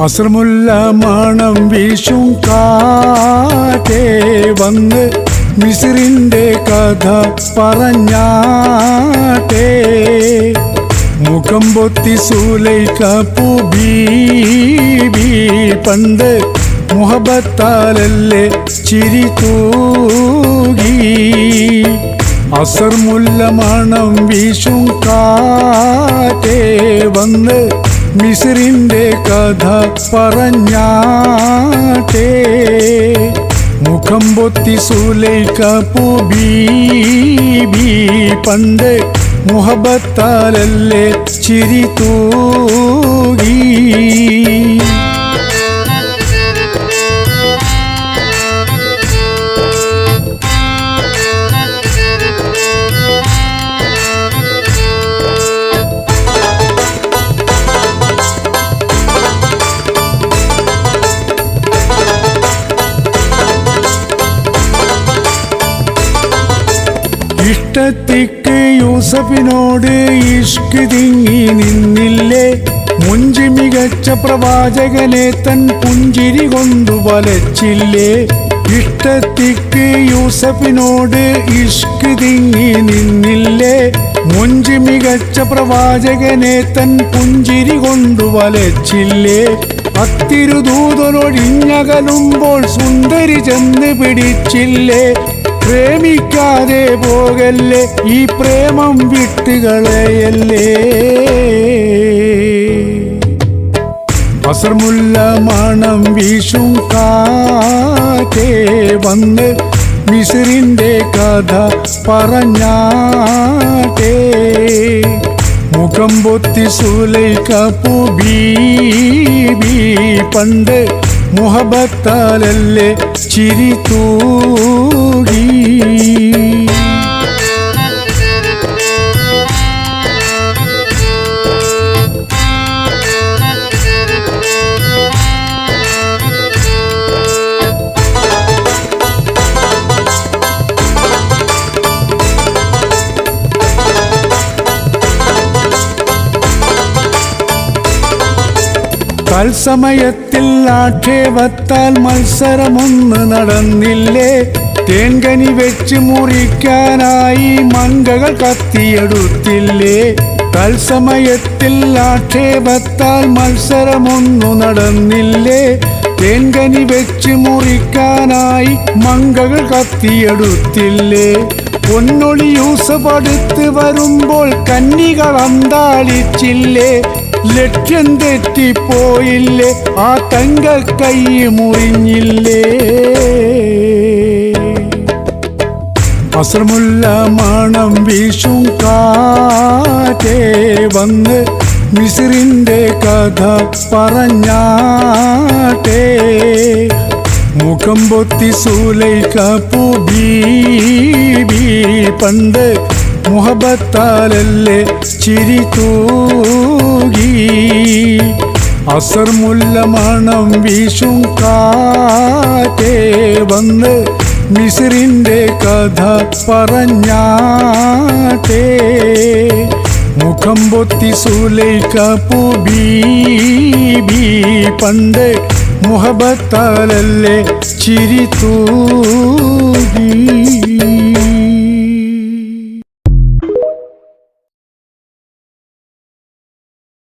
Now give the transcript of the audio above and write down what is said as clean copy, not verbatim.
അസ്രമുല്ല മണം വീശും കാറ്റേ വന്ന് മിസ്രിന്റെ കഥ പറഞ്ഞാട്ടേ. മുഖം പൊത്തി സുലൈഖ ബീബി പണ്ട് മുഹബത്താലല്ലേ ചിരി തൂകി. അസർമുല്ല മണം വീശും കാറ്റേ വന്ന് മിസ്രിന്റെ കഥ പറഞ്ഞാട്ടേ. മുഖം പൊത്തി സുലൈഖ ബീബി പണ്ട് മുഹബത്താലല്ലേ ചിരി തൂകി. ഇഷ്ടത്തിക്ക് യൂസഫിനോട് ഇഷ്ക് തിങ്ങി നിന്നില്ലേ. മുഞ്ചി മികച്ച പ്രവാചകനെ തൻ പുഞ്ചിരി കൊണ്ടു വലച്ചില്ലേ. ഇഷ്ടത്തിക്ക് യൂസഫിനോട് ഇഷ്ക് തിങ്ങി നിന്നില്ലേ. മുഞ്ചി മികച്ച പ്രവാചകനെ തൻ പുഞ്ചിരി കൊണ്ടു വലച്ചില്ലേ. അത്തിരുദൂതനൊഴിഞ്ഞകലുമ്പോൾ സുന്ദരി ചെന്ന് പിടിച്ചില്ലേ. പ്രേമിക്കാതെ പോകല്ലേ, ഈ പ്രേമം വിട്ടുകളയല്ലേ. അസർമുല്ല മണം വീശും കാറ്റേ വന്ന് മിസ്രിന്റെ കഥ പറഞ്ഞാട്ടേ. മുഖം പൊത്തി സുലൈഖ ബീബി പണ്ട് മുഹബത്താലല്ലേ ചിരി തൂകി. തത്സമയത്തിൽ ആക്ഷേപത്താൽ മത്സരമൊന്ന് നടന്നില്ലേ. തേൻകനി വെച്ച് മുറിക്കാനായി മങ്കകൾ കത്തിയെടുത്തില്ലേ. തത്സമയത്തിൽ ആക്ഷേപത്താൽ മത്സരമൊന്നു നടന്നില്ലേ. തേൻകനി വെച്ച് മുറിക്കാനായി മങ്കകൾ കത്തിയെടുത്തില്ലേ. പൊന്നൊളി യൂസഫ് അടുത്ത് വരുമ്പോൾ കന്നികൾ അന്താളിച്ചില്ലേ. ലക്ഷ്യം തെറ്റിപ്പോയില്ലേ, ആ തങ്ക കൈ മുറിഞ്ഞില്ലേ. അസ്രമുല്ല മണം വീശും കാറ്റേ വന്ന് മിസ്രിന്റെ കഥ പറഞ്ഞാട്ടേ. മുഖം പൊത്തി സുലൈഖ ബീബി പണ്ട് മുഹബത്താലല്ലേ ചിരി തൂകി. അസർമുല്ല മണം വീശും കാറ്റേ വന്ന് മിസ്രിന്റെ കഥ പറഞ്ഞാട്ടേ. മുഖം പൊത്തി സുലൈഖ ബീബി പണ്ട് മുഹബത്താലല്ലേ ചിരി തൂകി.